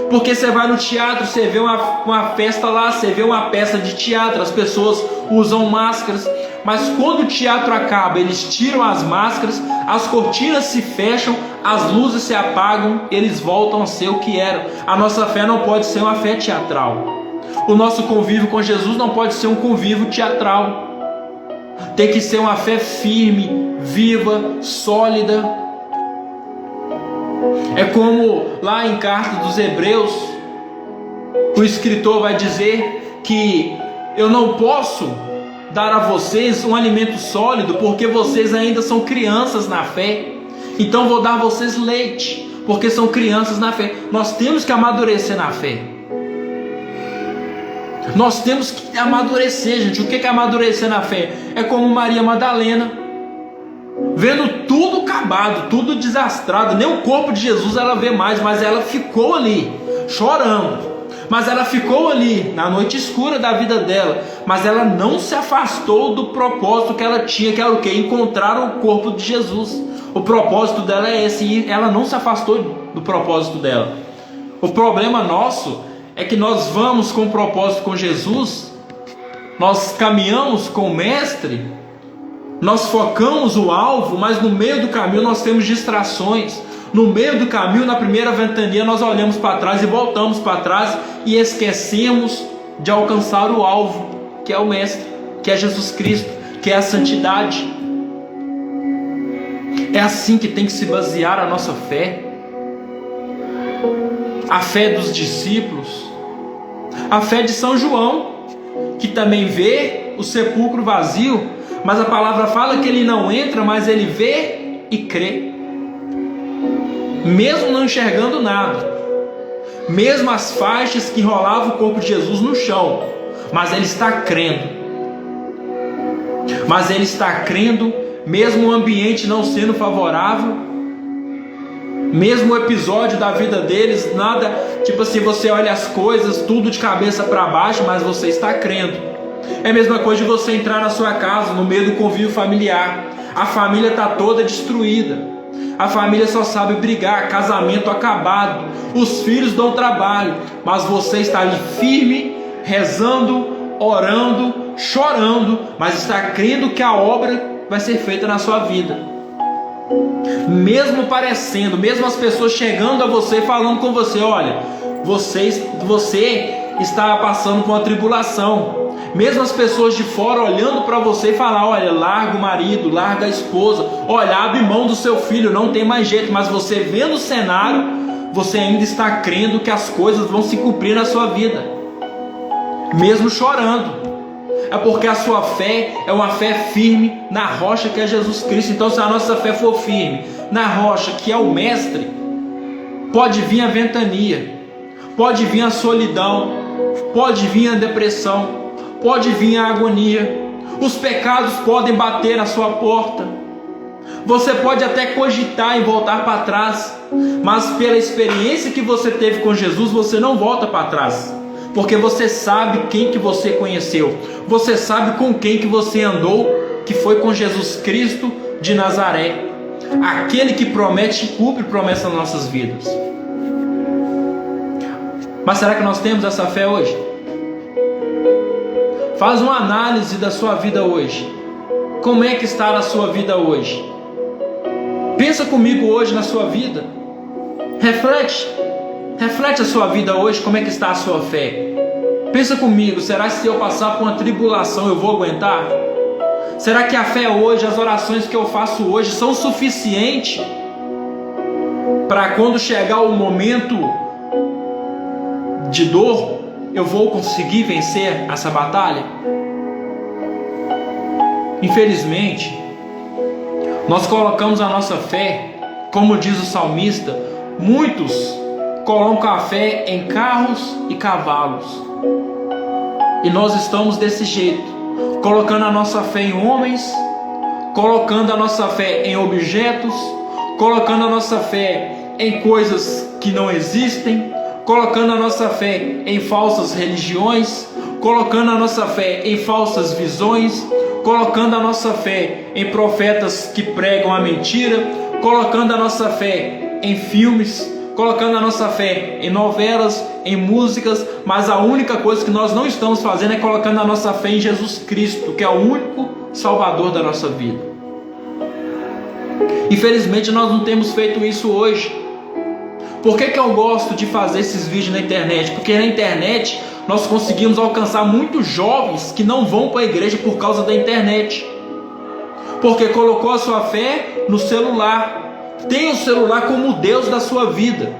porque você vai no teatro, você vê uma festa lá, você vê uma peça de teatro, as pessoas usam máscaras, mas quando o teatro acaba, eles tiram as máscaras, as cortinas se fecham, as luzes se apagam, eles voltam a ser o que eram. A nossa fé não pode ser uma fé teatral. O nosso convívio com Jesus não pode ser um convívio teatral. Tem que ser uma fé firme, viva, sólida. É como lá em Carta dos Hebreus, o escritor vai dizer que eu não posso dar a vocês um alimento sólido, porque vocês ainda são crianças na fé. Então vou dar a vocês leite, porque são crianças na fé. Nós temos que amadurecer na fé. Nós temos que amadurecer, gente. O que é amadurecer na fé? É como Maria Madalena, vendo tudo acabado, tudo desastrado, nem o corpo de Jesus ela vê mais, mas ela ficou ali, chorando. Mas ela ficou ali, na noite escura da vida dela, mas ela não se afastou do propósito que ela tinha, que era o quê? Encontrar o corpo de Jesus. O propósito dela é esse, e ela não se afastou do propósito dela. O problema nosso é que nós vamos com o propósito com Jesus, nós caminhamos com o Mestre, nós focamos o alvo, mas no meio do caminho nós temos distrações. No meio do caminho, na primeira ventania, nós olhamos para trás e voltamos para trás e esquecemos de alcançar o alvo, que é o Mestre, que é Jesus Cristo, que é a santidade. É assim que tem que se basear a nossa fé. A fé dos discípulos, a fé de São João, que também vê o sepulcro vazio, mas a palavra fala que ele não entra, mas ele vê e crê. Mesmo não enxergando nada, mesmo as faixas que enrolavam o corpo de Jesus no chão, mas ele está crendo. Mas ele está crendo, mesmo o ambiente não sendo favorável, mesmo o episódio da vida deles, nada, tipo assim, você olha as coisas, tudo de cabeça para baixo, mas você está crendo. É a mesma coisa de você entrar na sua casa, no meio do convívio familiar, a família está toda destruída. A família só sabe brigar, casamento acabado, os filhos dão trabalho, mas você está ali firme, rezando, orando, chorando, mas está crendo que a obra vai ser feita na sua vida. Mesmo parecendo, mesmo as pessoas chegando a você, falando com você, olha, você está passando por uma tribulação. Mesmo as pessoas de fora olhando para você e falar, olha, larga o marido, larga a esposa, olha, abre mão do seu filho, não tem mais jeito. Mas você vendo o cenário, você ainda está crendo que as coisas vão se cumprir na sua vida, mesmo chorando. É porque a sua fé é uma fé firme na rocha que é Jesus Cristo. Então se a nossa fé for firme na rocha que é o Mestre, pode vir a ventania, pode vir a solidão, pode vir a depressão, pode vir a agonia, os pecados podem bater na sua porta, você pode até cogitar em voltar para trás, mas pela experiência que você teve com Jesus, você não volta para trás, porque você sabe quem que você conheceu, você sabe com quem que você andou, que foi com Jesus Cristo de Nazaré, aquele que promete e cumpre promessa nas nossas vidas. Mas será que nós temos essa fé hoje? Faz uma análise da sua vida hoje. Como é que está a sua vida hoje? Pensa comigo hoje na sua vida. Reflete a sua vida hoje, como é que está a sua fé. Pensa comigo, será que se eu passar por uma tribulação eu vou aguentar? Será que a fé hoje, as orações que eu faço hoje são suficientes para quando chegar o momento de dor, eu vou conseguir vencer essa batalha? Infelizmente, nós colocamos a nossa fé, como diz o salmista, muitos colocam a fé em carros e cavalos. E nós estamos desse jeito, colocando a nossa fé em homens, colocando a nossa fé em objetos, colocando a nossa fé em coisas que não existem, colocando a nossa fé em falsas religiões, colocando a nossa fé em falsas visões, colocando a nossa fé em profetas que pregam a mentira, colocando a nossa fé em filmes, colocando a nossa fé em novelas, em músicas, mas a única coisa que nós não estamos fazendo é colocando a nossa fé em Jesus Cristo, que é o único Salvador da nossa vida. Infelizmente nós não temos feito isso hoje. Por que eu gosto de fazer esses vídeos na internet? Porque na internet nós conseguimos alcançar muitos jovens que não vão para a igreja por causa da internet. Porque colocou a sua fé no celular. Tem o celular como Deus da sua vida.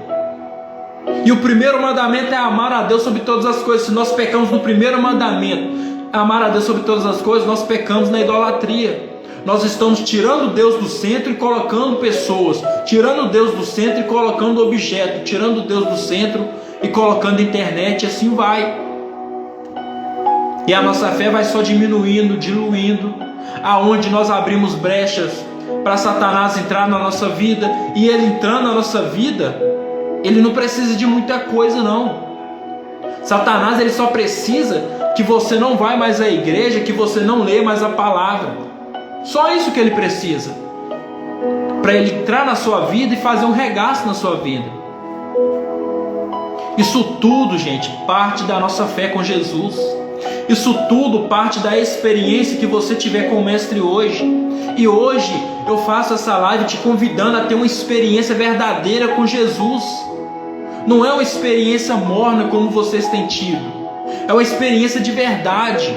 E o primeiro mandamento é amar a Deus sobre todas as coisas. Se nós pecamos no primeiro mandamento, amar a Deus sobre todas as coisas, nós pecamos na idolatria. Nós estamos tirando Deus do centro e colocando pessoas, tirando Deus do centro e colocando objeto, tirando Deus do centro e colocando internet, e assim vai. E a nossa fé vai só diminuindo, diluindo, aonde nós abrimos brechas para Satanás entrar na nossa vida. E ele entrando na nossa vida, ele não precisa de muita coisa não. Satanás, ele só precisa que você não vai mais à igreja, que você não lê mais a palavra. Só isso que ele precisa, para ele entrar na sua vida e fazer um regaço na sua vida. Isso tudo, gente, parte da nossa fé com Jesus. Isso tudo parte da experiência que você tiver com o Mestre hoje. E hoje eu faço essa live te convidando a ter uma experiência verdadeira com Jesus. Não é uma experiência morna como vocês têm tido. É uma experiência de verdade.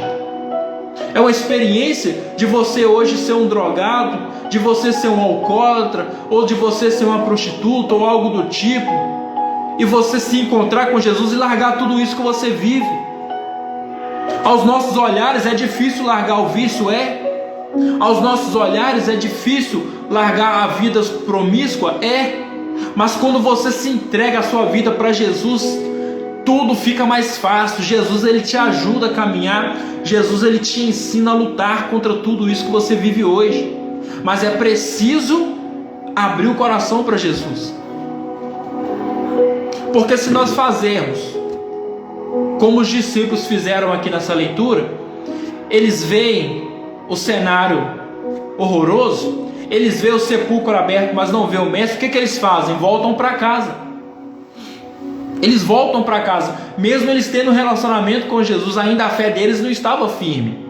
É uma experiência de você hoje ser um drogado, de você ser um alcoólatra, ou de você ser uma prostituta, ou algo do tipo, e você se encontrar com Jesus e largar tudo isso que você vive. Aos nossos olhares é difícil largar o vício, aos nossos olhares é difícil largar a vida promíscua, mas quando você se entrega a sua vida para Jesus, tudo fica mais fácil. Jesus, ele te ajuda a caminhar. Jesus, ele te ensina a lutar contra tudo isso que você vive hoje. Mas é preciso abrir o coração para Jesus. Porque se nós fazermos como os discípulos fizeram aqui nessa leitura, eles veem o cenário horroroso, eles veem o sepulcro aberto, mas não veem o mestre. O que eles fazem? Voltam para casa. Eles voltam para casa, mesmo eles tendo um relacionamento com Jesus, ainda a fé deles não estava firme.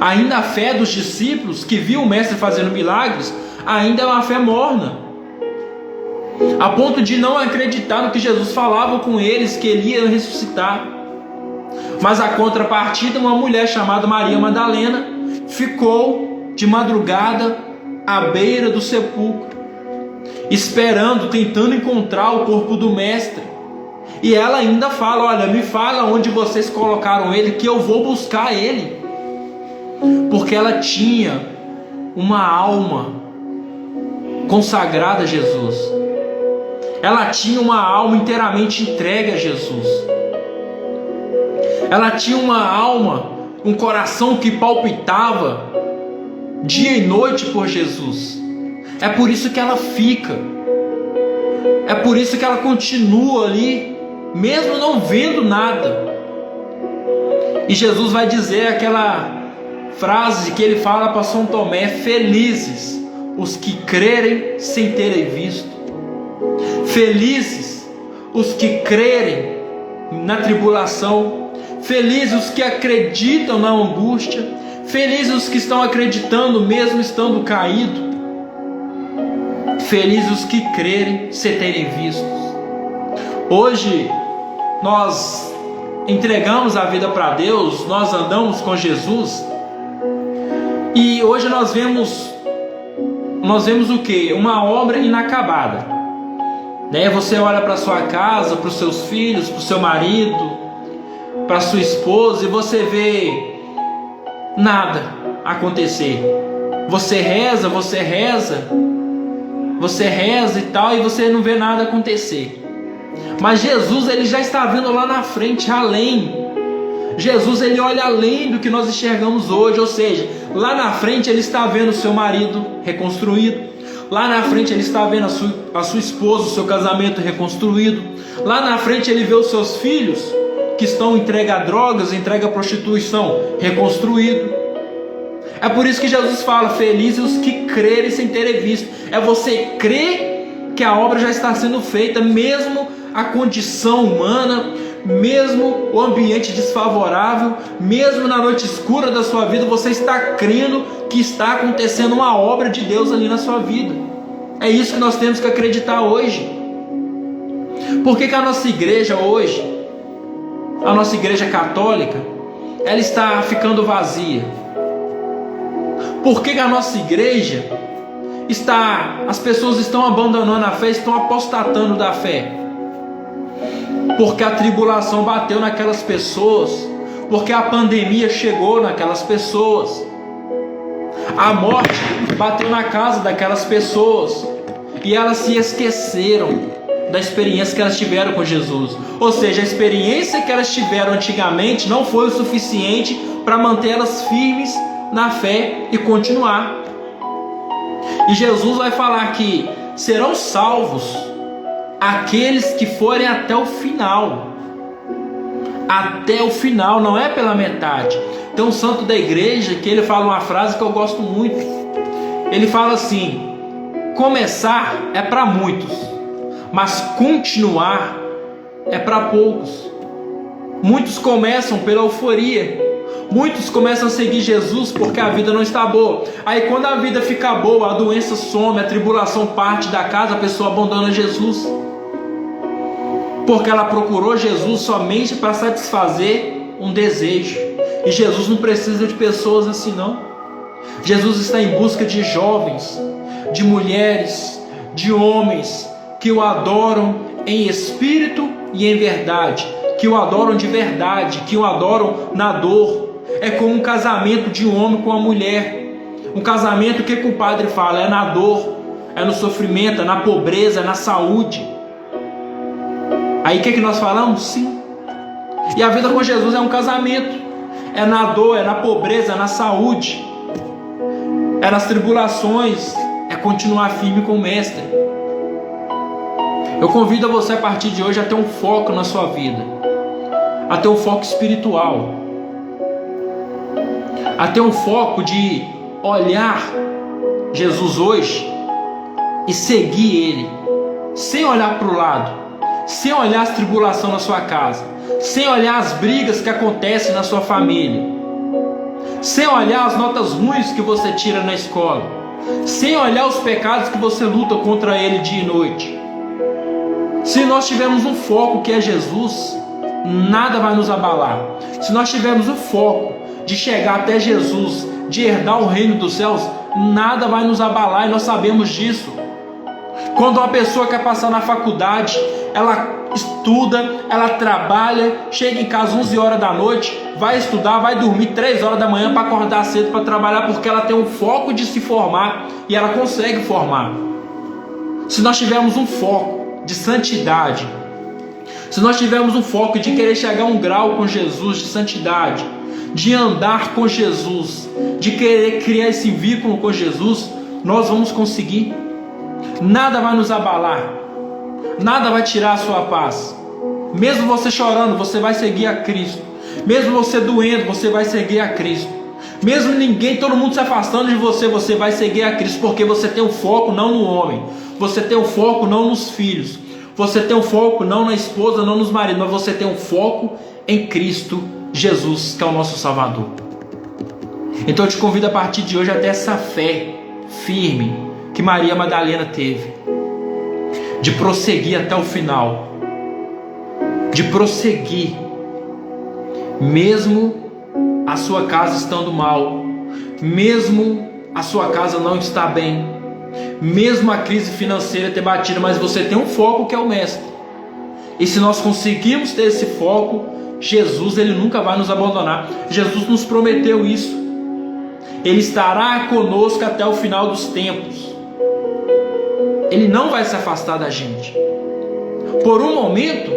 Ainda a fé dos discípulos que viu o mestre fazendo milagres, ainda é uma fé morna, a ponto de não acreditar no que Jesus falava com eles, que ele ia ressuscitar. Mas a contrapartida, uma mulher chamada Maria Madalena ficou de madrugada à beira do sepulcro, esperando, tentando encontrar o corpo do mestre. E ela ainda fala: olha, me fala onde vocês colocaram ele, que eu vou buscar ele. Porque ela tinha uma alma consagrada a Jesus. Ela tinha uma alma inteiramente entregue a Jesus. Ela tinha uma alma, um coração que palpitava dia e noite por Jesus. É por isso que ela fica. É por isso que ela continua ali, mesmo não vendo nada. E Jesus vai dizer aquela frase que ele fala para São Tomé: felizes os que crerem sem terem visto. Felizes os que crerem na tribulação. Felizes os que acreditam na angústia. Felizes os que estão acreditando mesmo estando caído. Felizes os que crerem sem terem visto. Hoje nós entregamos a vida para Deus, nós andamos com Jesus, e hoje nós vemos o quê? Uma obra inacabada, né? Você olha para sua casa, para os seus filhos, para o seu marido, para sua esposa, e você vê nada acontecer. Você reza e tal, e você não vê nada acontecer. Mas Jesus, ele já está vendo lá na frente, além. Jesus, ele olha além do que nós enxergamos hoje, ou seja, lá na frente ele está vendo o seu marido reconstruído, lá na frente ele está vendo a sua esposa, o seu casamento reconstruído, lá na frente ele vê os seus filhos que estão entregue a drogas, entregue a prostituição, reconstruído. É por isso que Jesus fala: felizes os que crerem sem terem visto. É você crer que a obra já está sendo feita, mesmo a condição humana, mesmo o ambiente desfavorável, mesmo na noite escura da sua vida, você está crendo que está acontecendo uma obra de Deus ali na sua vida. É isso que nós temos que acreditar hoje. Por que a nossa igreja hoje, a nossa igreja católica, ela está ficando vazia? Por que a nossa igreja as pessoas estão abandonando a fé, estão apostatando da fé? Porque a tribulação bateu naquelas pessoas, porque a pandemia chegou naquelas pessoas, a morte bateu na casa daquelas pessoas, e elas se esqueceram da experiência que elas tiveram com Jesus. Ou seja, a experiência que elas tiveram antigamente não foi o suficiente para manter elas firmes na fé e continuar. E Jesus vai falar que serão salvos aqueles que forem até o final. Até o final, não é pela metade. Tem um santo da igreja que ele fala uma frase que eu gosto muito. Ele fala assim: começar é para muitos, mas continuar é para poucos. Muitos começam pela euforia, muitos começam a seguir Jesus porque a vida não está boa. Aí quando a vida fica boa, a doença some, a tribulação parte da casa, a pessoa abandona Jesus, porque ela procurou Jesus somente para satisfazer um desejo. E Jesus não precisa de pessoas assim, não. Jesus está em busca de jovens, de mulheres, de homens que o adoram em espírito e em verdade, que o adoram de verdade, que o adoram na dor. É como um casamento de um homem com uma mulher. Um casamento que o padre fala, é na dor, é no sofrimento, é na pobreza, é na saúde. Aí o que nós falamos? Sim. E a vida com Jesus é um casamento. É na dor, é na pobreza, é na saúde, é nas tribulações, é continuar firme com o Mestre. Eu convido a você a partir de hoje a ter um foco na sua vida, a ter um foco espiritual, a ter um foco de olhar Jesus hoje e seguir Ele, sem olhar para o lado, sem olhar as tribulações na sua casa, sem olhar as brigas que acontecem na sua família, sem olhar as notas ruins que você tira na escola, sem olhar os pecados que você luta contra ele dia e noite. Se nós tivermos um foco que é Jesus, nada vai nos abalar. Se nós tivermos o foco de chegar até Jesus, de herdar o reino dos céus, nada vai nos abalar, e nós sabemos disso. Quando uma pessoa quer passar na faculdade, ela estuda, ela trabalha, chega em casa 11 horas da noite, vai estudar, vai dormir 3 horas da manhã para acordar cedo para trabalhar, porque ela tem um foco de se formar, e ela consegue formar. Se nós tivermos um foco de santidade, se nós tivermos um foco de querer chegar a um grau com Jesus de santidade, de andar com Jesus, de querer criar esse vínculo com Jesus, nós vamos conseguir. Nada vai nos abalar, nada vai tirar a sua paz. Mesmo você chorando, você vai seguir a Cristo. Mesmo você doendo, você vai seguir a Cristo. Mesmo todo mundo se afastando de você, você vai seguir a Cristo, porque você tem um foco não no homem, você tem um foco não nos filhos, você tem um foco não na esposa, não nos maridos, mas você tem um foco em Cristo Jesus, que é o nosso Salvador. Então eu te convido a partir de hoje a ter essa fé firme que Maria Madalena teve, de prosseguir até o final, de prosseguir Mesmo a sua casa estando mal, mesmo a sua casa não está bem, mesmo a crise financeira ter batido, mas você tem um foco que é o Mestre. E se nós conseguirmos ter esse foco, Jesus, ele nunca vai nos abandonar. Jesus nos prometeu isso. Ele estará conosco até o final dos tempos. Ele não vai se afastar da gente. Por um momento,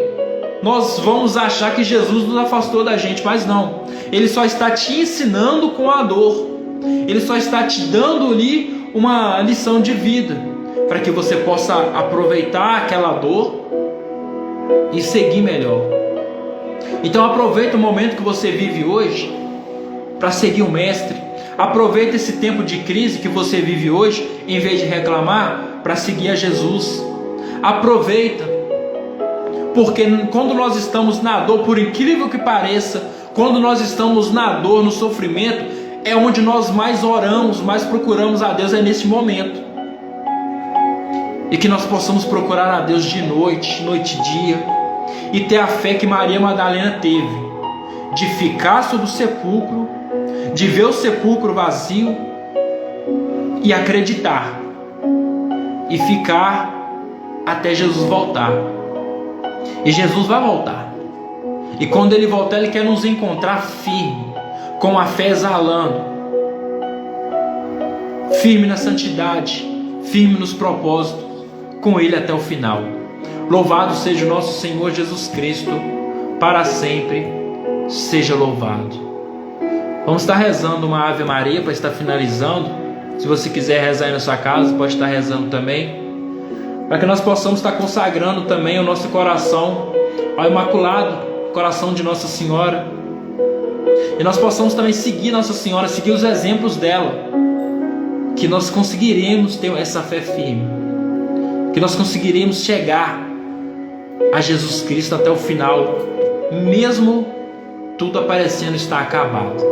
nós vamos achar que Jesus nos afastou da gente, mas não. Ele só está te ensinando com a dor. Ele só está te dando ali uma lição de vida, para que você possa aproveitar aquela dor e seguir melhor. Então aproveita o momento que você vive hoje para seguir o Mestre. Aproveita esse tempo de crise que você vive hoje, em vez de reclamar, para seguir a Jesus. Aproveita, porque quando nós estamos na dor, por incrível que pareça, quando nós estamos na dor, no sofrimento, é onde nós mais oramos, mais procuramos a Deus, é nesse momento. E que nós possamos procurar a Deus de noite, noite e dia, e ter a fé que Maria Madalena teve, de ficar sob o sepulcro, de ver o sepulcro vazio e acreditar, e ficar até Jesus voltar. E Jesus vai voltar, e quando Ele voltar, Ele quer nos encontrar firme, com a fé exalando, firme na santidade, firme nos propósitos, com Ele até o final. Louvado seja o nosso Senhor Jesus Cristo, para sempre seja louvado. Vamos estar rezando uma Ave Maria para estar finalizando. Se você quiser rezar aí na sua casa, pode estar rezando também, para que nós possamos estar consagrando também o nosso coração ao Imaculado Coração de Nossa Senhora, e nós possamos também seguir Nossa Senhora, seguir os exemplos dela, que nós conseguiremos ter essa fé firme, que nós conseguiremos chegar a Jesus Cristo até o final, mesmo tudo parecendo estar acabado.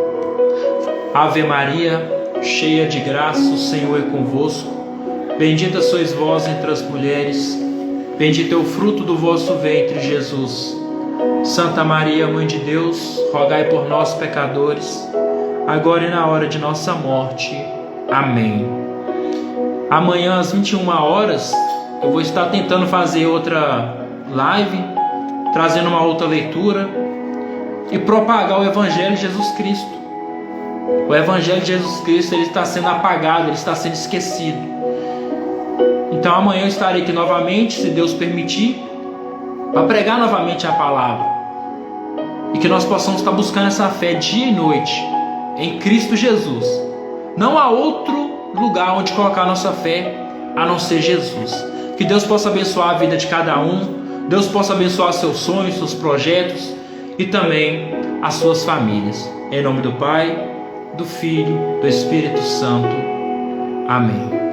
Ave Maria, cheia de graça, o Senhor é convosco. Bendita sois vós entre as mulheres, bendito é o fruto do vosso ventre, Jesus. Santa Maria, Mãe de Deus, rogai por nós, pecadores, agora e na hora de nossa morte. Amém. Amanhã às 21 horas, eu vou estar tentando fazer outra live, trazendo uma outra leitura e propagar o Evangelho de Jesus Cristo. O Evangelho de Jesus Cristo, ele está sendo apagado, ele está sendo esquecido. Então amanhã eu estarei aqui novamente, se Deus permitir, para pregar novamente a palavra, e que nós possamos estar buscando essa fé dia e noite em Cristo Jesus. Não há outro lugar onde colocar nossa fé a não ser Jesus. Que Deus possa abençoar a vida de cada um, Deus possa abençoar seus sonhos, seus projetos e também as suas famílias. Em nome do Pai, do Filho, do Espírito Santo. Amém.